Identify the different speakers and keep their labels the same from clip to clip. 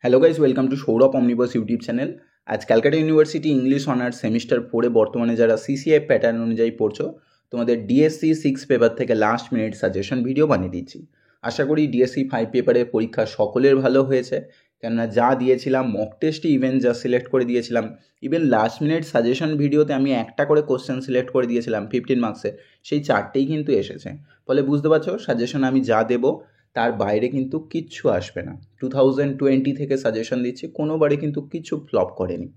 Speaker 1: Hello guys, welcome to Sourav omnibus YouTube channel. আজ Calcutta university English honours semester 4-এ বর্তমানে যারা সিসিআই প্যাটার্ন অনুযায়ী পড়ছো, তোমাদের ডিএসসি 6 পেপার থেকে লাস্ট মিনিট সাজেশন ভিডিও বানিয়ে দিচ্ছি। আশা করি ডিএসসি 5 পেপারের পরীক্ষা সকলের ভালো হয়েছে, কেননা যা দিয়েছিলাম মক টেস্টে ইভেন যা সিলেক্ট করে দিয়েছিলাম, ইভেন লাস্ট মিনিট সাজেশন ভিডিওতে আমি একটা করে কোশ্চেন সিলেক্ট করে দিয়েছিলাম 15 মার্কসের, সেই 4টেই কিন্তু এসেছে। ফলে বুঝতে পারছো সাজেশন আমি যা দেবো তার বাইরে কিন্তু কিচ্ছু আসবে না। 2020 থেকে সাজেশন দিচ্ছি, কোনোবারে কিন্তু কিছু ফ্লপ করেনি।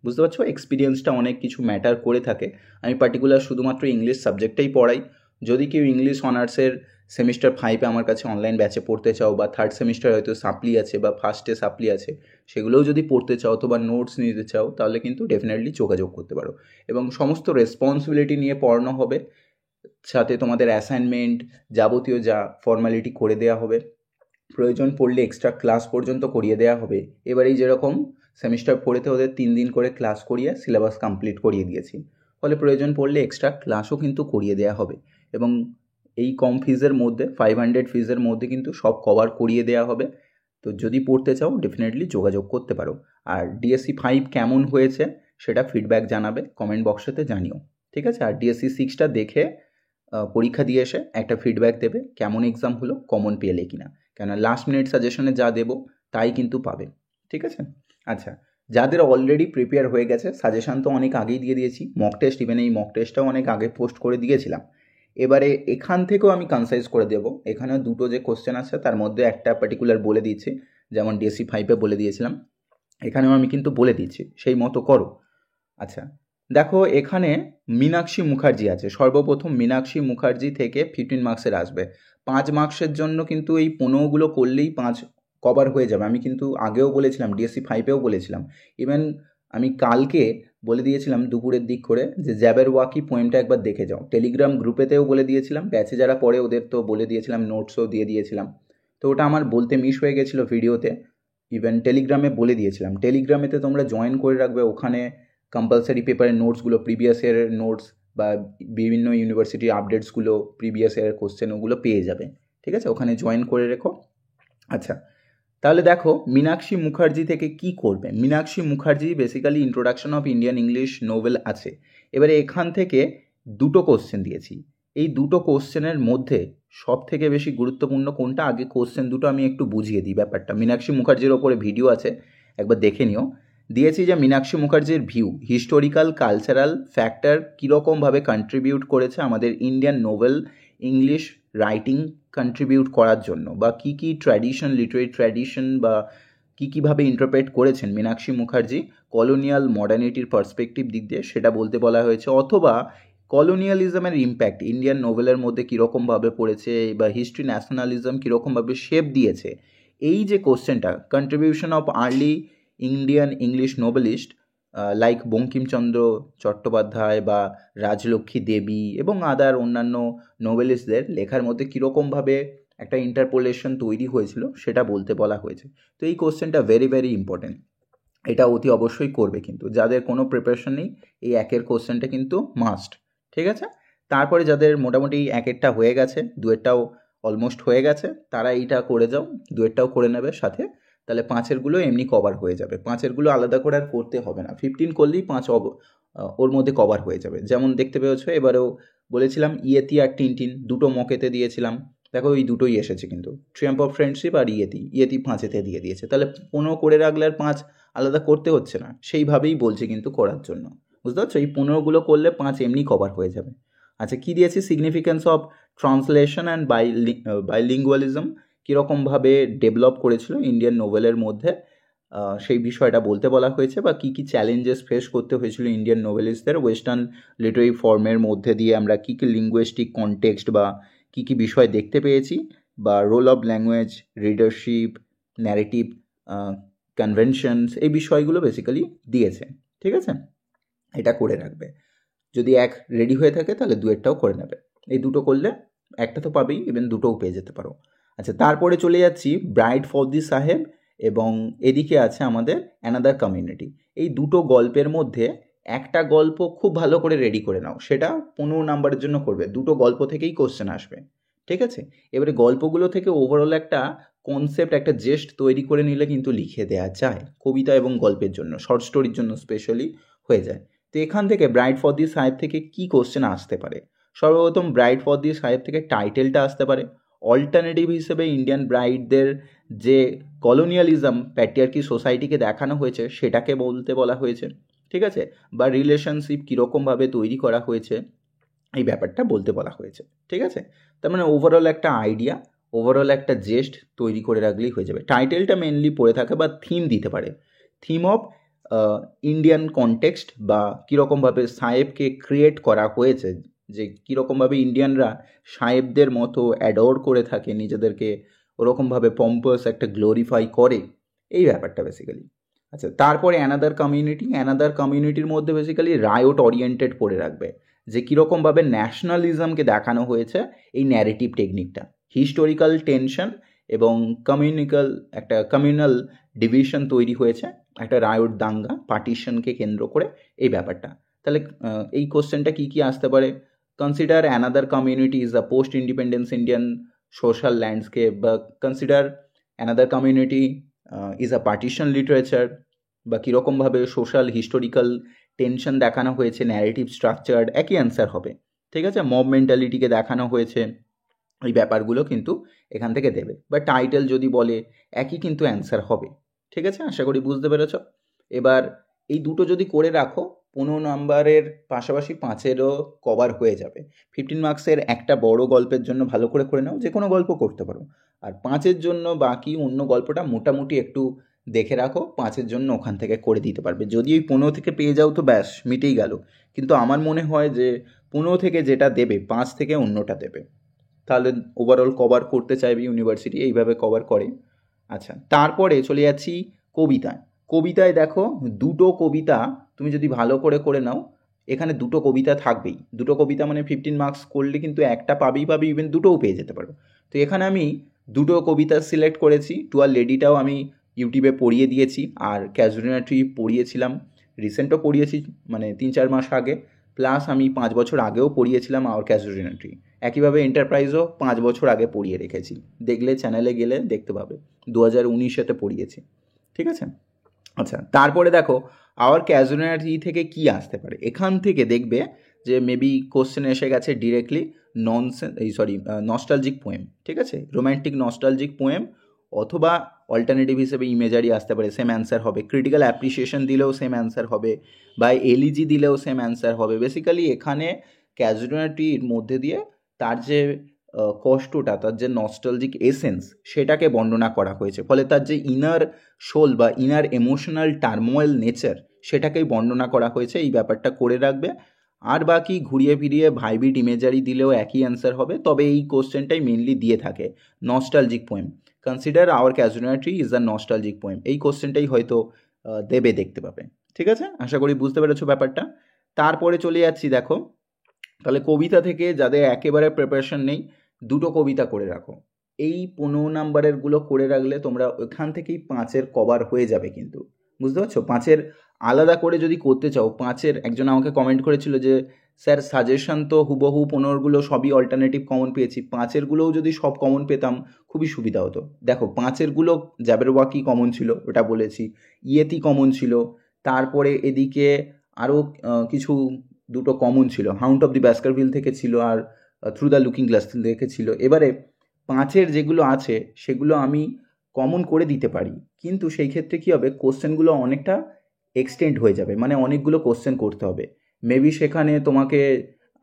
Speaker 1: বুঝতে পারছো, এক্সপিরিয়েন্সটা অনেক কিছু ম্যাটার করে থাকে। আমি পার্টিকুলার শুধুমাত্র ইংলিশ সাবজেক্টটাই পড়াই। যদি কেউ ইংলিশ অনার্সের সেমিস্টার 5-এ আমার কাছে অনলাইন ব্যাচে পড়তে চাও, বা থার্ড সেমিস্টার হয়তো সাপ্লি আছে বা ফার্স্টে সাপ্লি আছে, সেগুলোও যদি পড়তে চাও অথবা নোটস নিতে চাও, তাহলে কিন্তু ডেফিনেটলি যোগাযোগ করতে পারো। এবং সমস্ত রেসপন্সিবিলিটি নিয়ে পড়ানো হবে, সাথে তোমাদের অ্যাসাইনমেন্ট যাবতীয় যা ফর্মালিটি করে দেওয়া হবে, প্রয়োজন পড়লে এক্সট্রা ক্লাস পর্যন্ত করিয়ে দেওয়া হবে। এবারেই যেরকম সেমিস্টার 4-এতে ওদের 3 দিন করে ক্লাস করিয়ে সিলেবাস কমপ্লিট করিয়ে দিয়েছি, ফলে প্রয়োজন পড়লে এক্সট্রা ক্লাসও কিন্তু করিয়ে দেওয়া হবে। এবং এই কম ফিজের মধ্যে 500 ফিজের মধ্যে কিন্তু সব কভার করিয়ে দেওয়া হবে। তো যদি পড়তে চাও ডেফিনেটলি যোগাযোগ করতে পারো। আর ডিএসসি 5 কেমন হয়েছে সেটা ফিডব্যাক জানাবে, কমেন্ট বক্সেতে জানিও, ঠিক আছে? আর ডিএসসি 6টা দেখে পরীক্ষা দিয়ে এসে একটা ফিডব্যাক দেবে, কেমন এক্সাম হলো, কমন পেলে কিনা। কেন লাস্ট মিনিট সাজেশনে যা দেবো তাই কিন্তু পাবে, ঠিক আছে? আচ্ছা, যাদের অলরেডি প্রিপেয়ার হয়ে গেছে, সাজেশান তো অনেক আগেই দিয়ে দিয়েছি, মক টেস্ট ইভেন এই মক টেস্টটাও অনেক আগে পোস্ট করে দিয়েছিলাম। এবারে এখান থেকেও আমি কনসাইজ করে দেবো। এখানে দুটো যে কোশ্চেন আছে তার মধ্যে একটা পার্টিকুলার বলে দিচ্ছি, যেমন ডিএসসি 5-এ বলে দিয়েছিলাম, এখানেও আমি কিন্তু বলে দিচ্ছি, সেই মতো করো। আচ্ছা, দেখো এখানে মীনাক্ষী মুখার্জি আছে। সর্বপ্রথম মীনাক্ষী মুখার্জি থেকে 15 মার্কসের আসবে। 5 মার্কসের জন্য কিন্তু এই 15গুলো করলেই 5 কভার হয়ে যাবে। আমি কিন্তু আগেও বলেছিলাম, ডিএসসি 5-এও বলেছিলাম, ইভেন আমি কালকে বলে দিয়েছিলাম দুপুরের দিক করে যে জ্যাবেরওয়াকি পোয়েমটা একবার দেখে যাও। টেলিগ্রাম গ্রুপেতেও বলে দিয়েছিলাম, ব্যাচে যারা পড়ে ওদের তো বলে দিয়েছিলাম, নোটসও দিয়ে দিয়েছিলাম। তো ওটা আমার বলতে মিস হয়ে গেছিলো ভিডিওতে। ইভেন টেলিগ্রামে বলে দিয়েছিলাম, টেলিগ্রামেতে তোমরা জয়েন করে রাখবে, ওখানে কম্পালসারি পেপারের নোটসগুলো, প্রিভিয়াস ইয়ারের নোটস বা বিভিন্ন ইউনিভার্সিটির আপডেটসগুলো, প্রিভিয়াস ইয়ারের কোশ্চেন, ওগুলো পেয়ে যাবে, ঠিক আছে? ওখানে জয়েন করে রেখো। আচ্ছা, তাহলে দেখো মীনাক্ষী মুখার্জি থেকে কি করবে। Meenakshi Mukherjee basically introduction of Indian English novel আছে। এবারে এখান থেকে দুটো কোশ্চেন দিয়েছি। এই দুটো কোশ্চেনের মধ্যে সব থেকে বেশি গুরুত্বপূর্ণ কোনটা, আগে কোশ্চেন দুটো আমি একটু বুঝিয়ে দিই ব্যাপারটা। মীনাক্ষী মুখার্জির ওপরে ভিডিও আছে, একবার দেখে নিও। দিয়েছি যে মীনাক্ষী মুখার্জির ভিউ, হিস্টোরিক্যাল কালচারাল ফ্যাক্টর কীরকমভাবে কন্ট্রিবিউট করেছে আমাদের Indian novel English writing contribute করার জন্য, বা কী কী ট্র্যাডিশন, লিটারেরি ট্র্যাডিশন, বা কীভাবে ইন্টারপ্রেট করেছেন মীনাক্ষী মুখার্জি কলোনিয়াল মডার্নিটির পার্সপেক্টিভ দিক দিয়ে, সেটা বলতে বলা হয়েছে। অথবা কলোনিয়ালিজমের ইম্প্যাক্ট ইন্ডিয়ান নোভেলের মধ্যে কীরকমভাবে পড়েছে, বা হিস্ট্রি ন্যাশনালিজম কীরকমভাবে শেপ দিয়েছে। এই যে কোশ্চেনটা, contribution of early Indian English noblest like Bankimchandra Chattopadhyay বা রাজলক্ষ্মী দেবী এবং আদার অন্যান্য নোবেলিস্টদের লেখার মধ্যে কীরকমভাবে একটা ইন্টারপোলেশন তৈরি হয়েছিল, সেটা বলতে বলা হয়েছে। তো এই কোশ্চেনটা ভেরি ভেরি ইম্পর্টেন্ট, এটা অতি অবশ্যই করবে। কিন্তু যাদের কোনো প্রিপারেশন নেই, এই একের কোশ্চেনটা কিন্তু মাস্ট, ঠিক আছে? তারপরে যাদের মোটামুটি একেরটা হয়ে গেছে, দুয়েরটাও অলমোস্ট হয়ে গেছে, তারা এইটা করে যাও, দুয়েরটাও করে নেবে সাথে, তাহলে পাঁচেরগুলো এমনি কভার হয়ে যাবে। পাঁচেরগুলো আলাদা করে আর করতে হবে না, 15 করলেই 5 ওর মধ্যে কভার হয়ে যাবে। যেমন দেখতে পেয়েছো, এবারেও বলেছিলাম ইয়েতি আর টিনটিন দুটো মকেতে দিয়েছিলাম, দেখো এই দুটোই এসেছে কিন্তু, ট্রিয়াম্প অফ ফ্রেন্ডশিপ আর ইয়েতি 5-এতে দিয়ে দিয়েছে। তাহলে 15 করে রাখলে আর 5 আলাদা করতে হচ্ছে না, সেইভাবেই বলছি কিন্তু করার জন্য। বুঝতে পারছো, এই 15গুলো করলে 5 এমনি কভার হয়ে যাবে। আচ্ছা, কী দিয়েছি, সিগনিফিক্যান্স অফ ট্রান্সলেশন অ্যান্ড বাইলিঙ্গুয়ালিজম কীরকমভাবে ডেভেলপ করেছিল ইন্ডিয়ান নোভেলের মধ্যে, সেই বিষয়টা বলতে বলা হয়েছে। বা কী কী চ্যালেঞ্জেস ফেস করতে হয়েছিল ইন্ডিয়ান নোভেলিস্টদের ওয়েস্টার্ন লিটারি ফর্মের মধ্যে দিয়ে, আমরা কী কী লিঙ্গুইস্টিক কনটেক্সট বা কী কী বিষয় দেখতে পেয়েছি, বা role of language, readership, narrative conventions, এই বিষয়গুলো বেসিক্যালি দিয়েছে, ঠিক আছে? এটা করে রাখবে। যদি এক রেডি হয়ে থাকে তাহলে দুয়েরটাও করে নেবে। এই দুটো করলে একটা তো পাবেই, ইভেন দুটোও পেয়ে যেতে পারো। আচ্ছা, তারপরে চলে যাচ্ছি ব্রাইট ফৌজি সাহেব, এবং এদিকে আছে আমাদের অ্যানাদার কমিউনিটি। এই দুটো গল্পের মধ্যে একটা গল্প খুব ভালো করে রেডি করে নাও, সেটা 15 নাম্বারের জন্য করবে। দুটো গল্প থেকেই কোশ্চেন আসবে, ঠিক আছে? এবারে গল্পগুলো থেকে ওভারঅল একটা কনসেপ্ট, একটা জেস্ট তৈরি করে নিলে কিন্তু লিখে দেওয়া যায়, কবিতা এবং গল্পের জন্য, শর্ট স্টোরির জন্য স্পেশালি হয়ে যায়। তো এখান থেকে ব্রাইড ফর দি সাহেব থেকে কি কোশ্চেন আসতে পারে? সর্বপ্রথম ব্রাইড ফর দি সাহেব থেকে টাইটেলটা আসতে পারে। অল্টারনেটিভ হিসেবে ইন্ডিয়ান ব্রাইডদের যে কলোনিয়ালিজম প্যাট্রিয়ার্কি সোসাইটিকে দেখানো হয়েছে সেটাকে বলতে বলা হয়েছে, ঠিক আছে, বা রিলেশনশিপ কীরকমভাবে তৈরি করা হয়েছে এই ব্যাপারটা বলতে বলা হয়েছে, ঠিক আছে। তার মানে ওভারঅল একটা আইডিয়া, ওভারঅল একটা জেস্ট তৈরি করে রাখলেই হয়ে যাবে। টাইটেলটা মেনলি পড়ে থাকে বা থিম দিতে পারে, থিম অফ ইন্ডিয়ান কনটেক্সট, বা কীরকমভাবে সাহেবকে ক্রিয়েট করা হয়েছে, যে কীরকমভাবে ইন্ডিয়ানরা সাহেবদের মতো অ্যাডোর করে থাকে নিজেদেরকে, ওরকমভাবে পম্পাস একটা গ্লোরিফাই করে, এই ব্যাপারটা বেসিক্যালি। আচ্ছা, তারপরে অ্যানাদার কমিউনিটির মধ্যে বেসিক্যালি রায়োট ওরিয়েন্টেড পড়ে রাখবে, যে কীরকমভাবে ন্যাশনালিজমকে দেখানো হয়েছে এই ন্যারেটিভ টেকনিকটা, হিস্টোরিক্যাল টেনশন এবং একটা কমিউনাল ডিভিশন তৈরি হয়েছে, একটা রায়োট দাঙ্গা পার্টিশনকে কেন্দ্র করে, এই ব্যাপারটা। তাহলে এই কোশ্চেনটা কী কী আসতে পারে? Consider another community is a post independence Indian social landscape, বা consider another community is a partition literature, বা কীরকমভাবে সোশ্যাল হিস্টোরিক্যাল টেনশন দেখানো হয়েছে, ন্যারেটিভ স্ট্রাকচার, একই অ্যান্সার হবে, ঠিক আছে। মব মেন্টালিটিকে দেখানো হয়েছে, এই ব্যাপারগুলো কিন্তু এখান থেকে দেবে। বা টাইটেল যদি বলে একই কিন্তু অ্যান্সার হবে, ঠিক আছে। আশা করি বুঝতে পেরেছ। এবার এই দুটো যদি করে রাখো 15 নম্বরের পাশাপাশি 5-এরও কভার হয়ে যাবে। 15 মার্কসের একটা বড় গল্পের জন্য ভালো করে করে নাও, যে কোনো গল্প করতে পারো, আর 5-এর জন্য বাকি অন্য গল্পটা মোটামুটি একটু দেখে রাখো, 5-এর জন্য ওখান থেকে করে দিতে পারবে। যদি ওই 15 থেকে পেয়ে যাও তো ব্যাস মিটেই গেল, কিন্তু আমার মনে হয় যে 15 থেকে যেটা দেবে 5 থেকে অন্যটা দেবে, তাহলে ওভারঅল কভার করতে চাইবে ইউনিভার্সিটি, এইভাবে কভার করে। আচ্ছা, তারপরে চলে যাচ্ছি কবিতায়। কবিতায় দেখো দুটো কবিতা তুমি যদি ভালো করে করে নাও, এখানে দুটো কবিতা থাকবেই। দুটো কবিতা মানে 15 মার্কস করলে কিন্তু একটা পাবেই, ইভেন দুটোও পেয়ে যেতে পারো। তো এখানে আমি দুটো কবিতা সিলেক্ট করেছি। টু আর লেডিটাও আমি ইউটিউবে পড়িয়ে দিয়েছি, আর ক্যাজুয়ালিটি ট্রি পড়িয়েছিলাম, রিসেন্টও পড়িয়েছি, মানে 3-4 মাস আগে, প্লাস আমি 5 বছর আগেও পড়িয়েছিলাম আর ক্যাজুয়ালিটি ট্রি। একইভাবে এন্টারপ্রাইজও 5 বছর আগে পড়িয়ে রেখেছি, দেখলে চ্যানেলে গেলে দেখতে পাবে, 2019-এতে পড়িয়েছি, ঠিক আছে। আচ্ছা, তারপরে দেখো আওয়ার ক্যাজুয়ালিটি থেকে কি আসতে পারে। এখান থেকে দেখবে যে মেবি কোশ্চেন এসে গেছে ডিরেক্টলি নস্টালজিক পোয়েম, ঠিক আছে, রোম্যান্টিক নস্টালজিক পোয়েম, অথবা অল্টারনেটিভ হিসেবে ইমেজারি আসতে পারে, সেম অ্যান্সার হবে। ক্রিটিক্যাল অ্যাপ্রিসিয়েশন দিলেও সেম অ্যান্সার হবে, বা এলিজি দিলেও সেম অ্যান্সার হবে। বেসিক্যালি এখানে ক্যাজুয়ালিটির মধ্যে দিয়ে তার যে কষ্টটা, তার যে নস্টালজিক এসেন্স, সেটাকে বর্ণনা করা হয়েছে, ফলে তার যে ইনার সোল বা ইনার ইমোশনাল টার্মোয়েল নেচার, সেটাকেই বর্ণনা করা হয়েছে, এই ব্যাপারটা করে রাখবে। আর বাকি ঘুরিয়ে ফিরিয়ে ভাইবিট ইমেজারি দিলেও একই অ্যান্সার হবে, তবে এই কোশ্চেনটাই মেনলি দিয়ে থাকে nostalgic poem. Consider our casualty is a nostalgic poem, এই কোশ্চেনটাই হয়তো দেবে, দেখতে পাবে, ঠিক আছে। আশা করি বুঝতে পেরেছো ব্যাপারটা। তারপরে চলে যাচ্ছি দেখো, তাহলে কবিতা থেকে যাদের একেবারে প্রিপারেশন নেই, দুটো কবিতা করে রাখো। এই 15 নাম্বারেরগুলো করে রাখলে তোমরা ওখান থেকেই 5-এর কভার হয়ে যাবে কিন্তু, বুঝতে পারছো। 5-এর আলাদা করে যদি করতে চাও, 5-এর একজন আমাকে কমেন্ট করেছিল যে স্যার সাজেশন তো হুবহু 15গুলো সবই অল্টারনেটিভ কমন পেয়েছি, 5-এরগুলোও যদি সব কমন পেতাম খুবই সুবিধা হতো। দেখো 5-এরগুলো জাবেরওয়াকি কমন ছিল, ওটা বলেছি, ইয়েতি কমন ছিল, তারপরে এদিকে আরও কিছু দুটো কমন ছিল, হাউন্ট অফ দি ব্যাস্কারভিল থেকে ছিল, আর থ্রু দ্য লুকিং গ্লাস থেকে ছিল। এবারে 5-এর যেগুলো আছে সেগুলো আমি কমন করে দিতে পারি, কিন্তু সেই ক্ষেত্রে কী হবে, কোশ্চেনগুলো অনেকটা এক্সটেন্ড হয়ে যাবে, মানে অনেকগুলো কোশ্চেন করতে হবে। মেবি সেখানে তোমাকে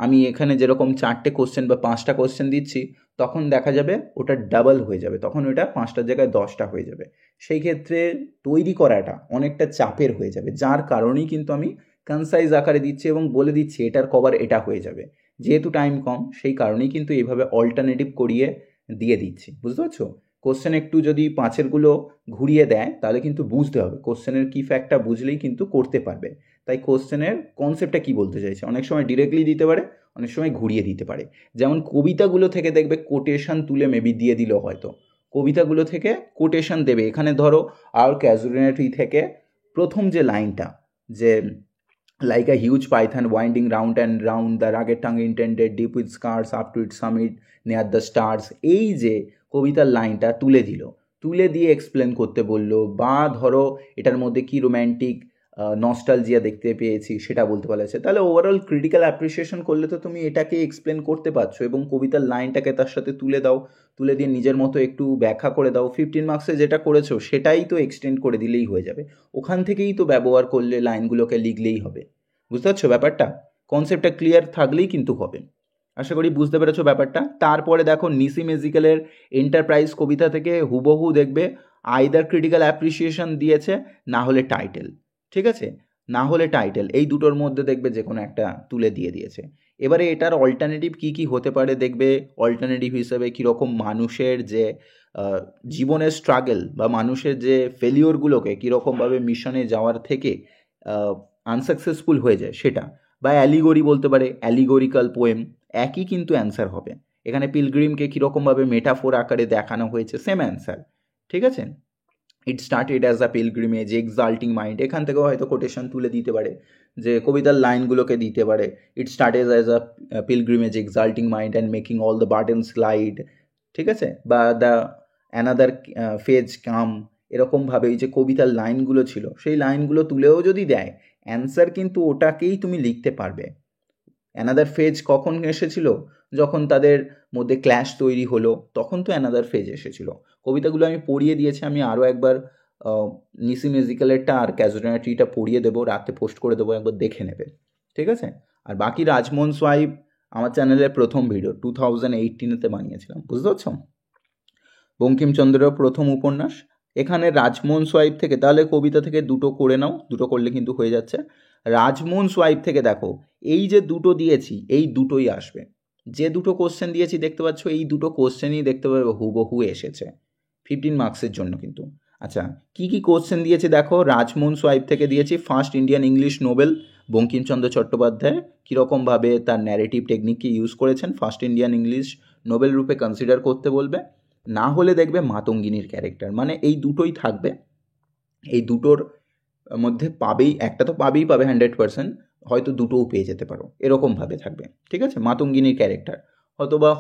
Speaker 1: আমি এখানে যেরকম 4টে কোশ্চেন বা 5টা কোশ্চেন দিচ্ছি, তখন দেখা যাবে ওটা ডাবল হয়ে যাবে, তখন ওটা 5টার জায়গায় 10টা হয়ে যাবে। সেই ক্ষেত্রে তৈরি করাটা অনেকটা চাপের হয়ে যাবে, যার কারণেই কিন্তু আমি কনসাইজ আকারে দিচ্ছি এবং বলে দিচ্ছি এটার কভার এটা হয়ে যাবে। যেহেতু টাইম কম, সেই কারণেই কিন্তু এইভাবে অল্টারনেটিভ করিয়ে দিয়ে দিচ্ছি, বুঝতে পারছো। কোশ্চেন একটু যদি 5-এরগুলো ঘুরিয়ে দেয়, তাহলে কিন্তু বুঝতে হবে, কোশ্চেনের কি ফ্যাক্টটা বুঝলেই কিন্তু করতে পারবে। তাই কোশ্চেনের কনসেপ্টটা কি বলতে চাইছে, অনেক সময় ডিরেক্টলি দিতে পারে, অনেক সময় ঘুরিয়ে দিতে পারে। যেমন কবিতাগুলো থেকে দেখবে কোটেশন তুলে মেবি দিয়ে দিল, হয়তো কবিতাগুলো থেকে কোটেশন দেবে। এখানে ধরো আর ক্যাজুয়ালিটি থেকে প্রথম যে লাইনটা, যে like a huge python winding round and round the rugged tongue intended deep with scars up to its summit near the stars, এই যে কবিতার লাইনটা তুলে দিল, তুলে দিয়ে এক্সপ্লেন করতে বললো, বা ধরো এটার মধ্যে কি রোম্যান্টিক নস্টালজিয়া দেখতে পেয়েছি সেটা বলতে বলেছে, তাহলে ওভারঅল ক্রিটিক্যাল অ্যাপ্রিসিয়েশন করলে তো তুমি এটাকে এক্সপ্লেন করতে পারছো এবং কবিতার লাইনটাকে তার সাথে তুলে দাও, তুলে দিয়ে নিজের মতো একটু ব্যাখ্যা করে দাও। 15 মার্কসে যেটা করেছো সেটাই তো এক্সটেন্ড করে দিলেই হয়ে যাবে, ওখান থেকেই তো ব্যবহার করলে লাইনগুলোকে লিখলেই হবে। বুঝতে পারছো ব্যাপারটা? কনসেপ্টটা ক্লিয়ার থাকলেই কিন্তু হবে। আশা করি বুঝতে পেরেছো ব্যাপারটা। তারপরে দেখো নিসি মেজিক্যালের এন্টারপ্রাইজ কবিতা থেকে হুবহু দেখবে আইদার ক্রিটিক্যাল অ্যাপ্রিসিয়েশন দিয়েছে, না হলে টাইটেল। ঠিক আছে, না হলে টাইটেল, এই দুটোর মধ্যে দেখবে যে কোনো একটা তুলে দিয়ে দিয়েছে। এবারে এটার অল্টারনেটিভ কি কি হতে পারে দেখবে, অল্টারনেটিভ হিসেবে কীরকম মানুষের যে জীবনের স্ট্রাগল বা মানুষের যে ফেলিওরগুলোকে কীরকমভাবে মিশনে যাওয়ার থেকে আনসাকসেসফুল হয়ে যায় সেটা, বা অ্যালিগরি বলতে পারে, অ্যালিগরিক্যাল পোয়েম, একই কিন্তু অ্যান্সার হবে। এখানে পিলগ্রিমকে কীরকমভাবে মেটাফোর আকারে দেখানো হয়েছে, সেম অ্যান্সার। ঠিক আছে, it started as a pilgrimage exalting mind, এখান থেকেও হয়তো কোটেশন তুলে দিতে পারে, যে কবিতার লাইনগুলোকে দিতে পারে, it started as a pilgrimage exalting mind and making all the burden slide. ঠিক আছে, বা দ্য অ্যানাদার ফেজ কাম, এরকমভাবে এই যে কবিতার লাইনগুলো ছিল সেই লাইনগুলো তুলেও যদি দেয়, অ্যান্সার কিন্তু ওটাকেই তুমি লিখতে পারবে। অ্যানাদার ফেজ কখন এসেছিল, যখন তাদের মধ্যে ক্ল্যাশ তৈরি হলো, তখন তো অ্যানাদার ফেজ এসেছিল। কবিতাগুলো আমি পড়িয়ে দিয়েছি, আমি আরও একবার নিসি মিউজিক্যালেরটা আর ক্যাজুয়ালিটিটা পড়িয়ে দেবো, রাতে পোস্ট করে দেবো, একবার দেখে নেবে। ঠিক আছে, আর বাকি রাজমোহন সোয়াইব আমার চ্যানেলের প্রথম ভিডিও 2018-তে বানিয়েছিলাম, বুঝতে পারছো? বঙ্কিমচন্দ্রের প্রথম উপন্যাস, এখানে রাজমোহন সোয়াইব থেকে, তাহলে কবিতা থেকে দুটো করে নাও, দুটো করলে কিন্তু হয়ে যাচ্ছে। রাজমোহন সোয়াইব থেকে দেখো, এই যে দুটো দিয়েছি এই দুটোই আসবে, যে দুটো কোশ্চেন দিয়েছি দেখতে পাচ্ছ, এই দুটো কোশ্চেনই দেখতে পাবে হুবহু এসেছে 15 মার্কসের জন্য কিন্তু। আচ্ছা, কি কি কোশ্চেন দিয়েছি দেখো, রাজমোহন সোয়াইব থেকে দিয়েছি first Indian English Nobel Bankimchandra Chattopadhyay কীরকমভাবে তার ন্যারেটিভ টেকনিককে ইউজ করেছেন, ফার্স্ট ইন্ডিয়ান ইংলিশ নোবেল রূপে কনসিডার করতে বলবে। না হলে দেখবে মাতঙ্গিনীর ক্যারেক্টার, মানে এই দুটোই থাকবে, এই দুটোর মধ্যে পাবেই, একটা তো পাবেই পাবে 100%, হয়তো দুটোও পেয়ে যেতে পারো, এরকমভাবে থাকবে। ঠিক আছে, মাতঙ্গিনীর ক্যারেক্টার,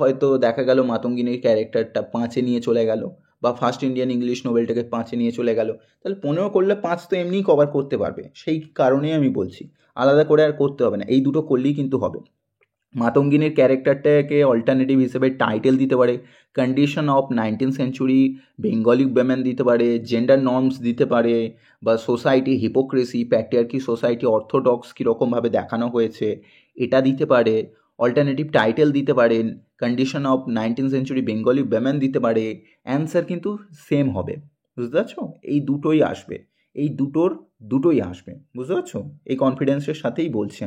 Speaker 1: হয়তো দেখা গেল মাতঙ্গিনীর ক্যারেক্টারটা 5-এ নিয়ে চলে গেল, বা ফার্স্ট ইন্ডিয়ান ইংলিশ নোবেলটাকে 5-এ নিয়ে চলে গেল, তাহলে 15 করলে 5 তো এমনিই কভার করতে পারবে, সেই কারণেই আমি বলছি আলাদা করে আর করতে হবে না, এই দুটো করলেই কিন্তু হবে। মাতঙ্গিনীর ক্যারেক্টারটাকে অল্টারনেটিভ হিসেবে টাইটেল দিতে পারে, condition of 19th century Bengali women দিতে পারে, জেন্ডার নর্মস দিতে পারে, বা society hypocrisy, patriarchy society orthodox কীরকমভাবে দেখানো হয়েছে এটা দিতে পারে। অল্টারনেটিভ টাইটেল দিতে পারেন, condition of 19th century Bengali women দিতে পারে, অ্যান্সার কিন্তু সেম হবে। বুঝতে পারছো, এই দুটোই আসবে, এই দুটোই আসবে, বুঝতে পারছো? এই কনফিডেন্সের সাথেই বলছি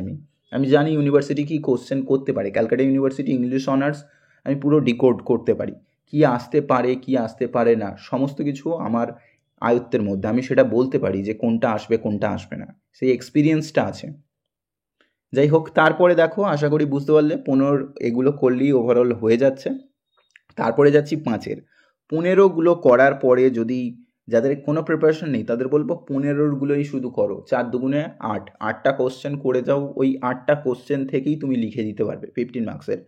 Speaker 1: আমি জানি ইউনিভার্সিটি কি কোশ্চেন করতে পারে, ক্যালকাটা ইউনিভার্সিটি ইংলিশ অনার্স আমি পুরো ডিকোড করতে পারি, কি আসতে পারে কি আসতে পারে না, সমস্ত কিছু আমার আয়ত্তের মধ্যে, আমি সেটা বলতে পারি যে কোনটা আসবে কোনটা আসবে না, সেই এক্সপিরিয়েন্সটা আছে। যাই হোক, তারপরে দেখো, আশা করি বুঝতে পারলে 15 এগুলো করলেই ওভারঅল হয়ে যাচ্ছে। তারপরে যাচ্ছি 5-এর। 15গুলো করার পরে যদি যাদের কোনো প্রিপারেশন নেই তাদের বলবো 15গুলোই শুধু করো, 4 দুগুণে 8, 8টা কোশ্চেন করে যাও, ওই 8টা কোশ্চেন থেকেই তুমি লিখে দিতে পারবে 15 মার্কসের।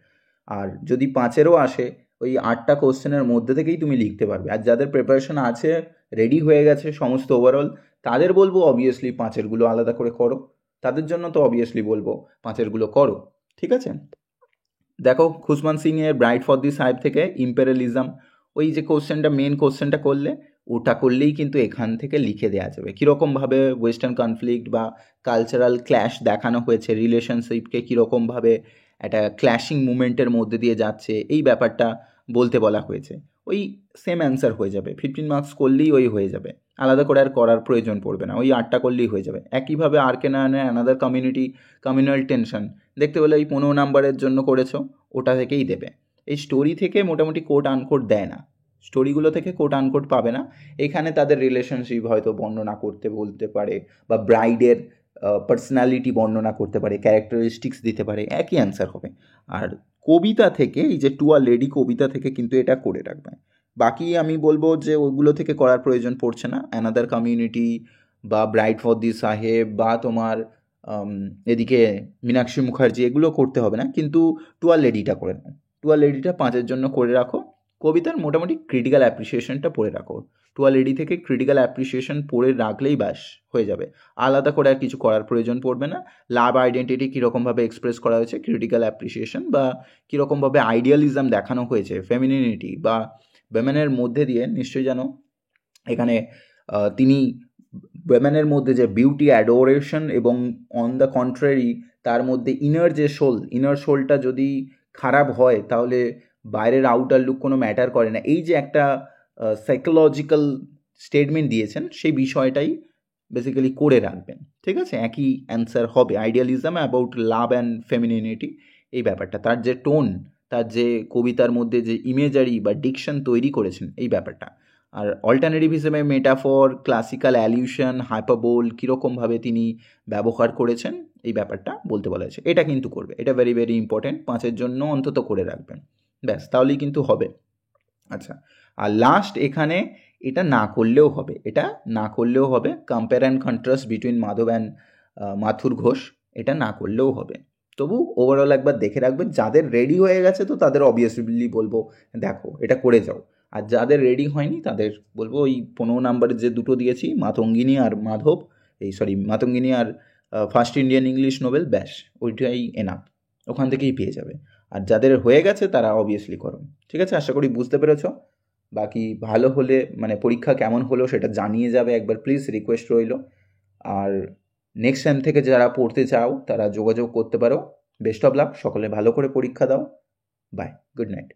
Speaker 1: আর যদি 5-এরও আসে, ওই 8টা কোশ্চেনের মধ্যে থেকেই তুমি লিখতে পারবে। আর যাদের প্রিপারেশন আছে, রেডি হয়ে গেছে সমস্ত ওভারঅল, তাদের বলবো অবভিয়াসলি 5-এরগুলো আলাদা করে করো, তাদের জন্য তো অবভিয়াসলি বলবো 5-এরগুলো করো। ঠিক আছে, দেখো খুশবন্ত সিংয়ের ব্রাইট ফর দি সাহেব থেকে ইম্পেরিয়ালিজম, ওই যে কোশ্চেনটা মেন কোশ্চেনটা করলে, ওটা করলেই কিন্তু এখান থেকে লিখে দেওয়া যাবে কীরকমভাবে ওয়েস্টার্ন কনফ্লিক্ট বা কালচারাল ক্ল্যাশ দেখানো হয়েছে, রিলেশনশিপকে কীরকমভাবে একটা ক্ল্যাশিং মুভমেন্টের মধ্যে দিয়ে যাচ্ছে, এই ব্যাপারটা বলতে বলা হয়েছে। ওই সেম অ্যান্সার হয়ে যাবে, 15 মার্কস করলেই ওই হয়ে যাবে, আলাদা করে আর করার প্রয়োজন পড়বে না, ওই 8টা করলেই হয়ে যাবে। একইভাবে আর কে নারায়ণের অ্যানাদার কমিউনাল টেনশন দেখতে পেলে ওই 15 নাম্বারের জন্য করেছো, ওটা থেকেই দেবে। এই স্টোরি থেকে মোটামুটি কোট আনকোট দেয় না, স্টোরিগুলো থেকে কোট আনকোট পাবে না, এখানে তাদের রিলেশনশিপ হয়তো বর্ণনা করতে বলতে পারে, বা ব্রাইডের পার্সোনালিটি বর্ণনা করতে পারে, ক্যারেক্টারিস্টিক্স দিতে পারে, একই অ্যান্সার হবে। আর কবিতা থেকে, এই যে টু আ লেডি কবিতা থেকে কিন্তু এটা করে রাখবে। বাকি আমি বলবো যে ওইগুলো থেকে করার প্রয়োজন পড়ছে না, অ্যানাদার কমিউনিটি বা ব্রাইট ফর দি সাহেব বা তোমার এদিকে মীনাক্ষী মুখার্জি, এগুলো করতে হবে না, কিন্তু টু আ লেডিটা করে নাও, টু আ লেডিটা 5-এর জন্য করে রাখো, কবিতার মোটামুটি ক্রিটিক্যাল অ্যাপ্রিসিয়েশনটা পড়ে রাখো। টুয়েলভ এডি থেকে ক্রিটিক্যাল অ্যাপ্রিসিয়েশন পড়ে রাখলেই ব্যাস হয়ে যাবে, আলাদা করে আর কিছু করার প্রয়োজন পড়বে না। লাভ আইডেন্টিটি কীরকমভাবে এক্সপ্রেস করা হয়েছে, ক্রিটিক্যাল অ্যাপ্রিসিয়েশন বা কীরকমভাবে আইডিয়ালিজম দেখানো হয়েছে, ফেমিনিনিটি বা ওয়েমেনের মধ্যে দিয়ে নিশ্চয়ই জানো এখানে তিনি ওয়েমেনের মধ্যে যে বিউটি, অ্যাডোরেশন এবং অন দ্য কন্ট্রারি তার মধ্যে ইনার সোলটা যদি খারাপ হয় তাহলে বাইরের আউটার লুক কোনো ম্যাটার করে না, এই যে একটা সাইকোলজিক্যাল স্টেটমেন্ট দিয়েছেন সেই বিষয়টাই বেসিক্যালি করে রাখবেন। ঠিক আছে, একই অ্যান্সার হবে। আইডিয়ালিজম অ্যাবাউট লাভ অ্যান্ড ফেমিনিনিটি, এই ব্যাপারটা, তার যে টোন, তার যে কবিতার মধ্যে যে ইমেজারি বা ডিকশন তৈরি করেছেন এই ব্যাপারটা। আর অল্টারনেটিভ হিসেবে মেটাফর, ক্লাসিক্যাল অ্যালিউশন, হাইপারবোল কীরকমভাবে তিনি ব্যবহার করেছেন এই ব্যাপারটা বলতে বলা হয়েছে। এটা কিন্তু করবে, এটা ভেরি ভেরি ইম্পর্টেন্ট, 5-এর জন্য অন্তত করে রাখবেন, ব্যাস তাহলেই কিন্তু হবে। আচ্ছা, আর লাস্ট এখানে এটা না করলেও হবে, compare and contrast between Madhav and Mathur Ghosh, এটা না করলেও হবে। তবু ওভারঅল একবার দেখে রাখবেন। যাদের রেডি হয়ে গেছে তো তাদের অবভিয়াসলি বলবো দেখো এটা করে যাও, আর যাদের রেডি হয়নি তাদের বলবো ওই 15 নাম্বারের যে দুটো দিয়েছি, মাতঙ্গিনী আর ফার্স্ট ইন্ডিয়ান ইংলিশ নোবেল, ব্যাস ওইটাই এনাফ, ওখান থেকেই পেয়ে যাবে। আর যাদের হয়ে গেছে তারা অবভিয়াসলি করো। ঠিক আছে, আশা করি বুঝতে পেরেছ। বাকি ভালো হলে মানে পরীক্ষা কেমন হলো সেটা জানিয়ে যাবে একবার প্লিজ, রিকোয়েস্ট রইল। আর নেক্সট টাইম থেকে যারা পড়তে চাও তারা যোগাযোগ করতে পারো। বেস্ট অফ লাক, সকলে ভালো করে পরীক্ষা দাও। Bye, good night.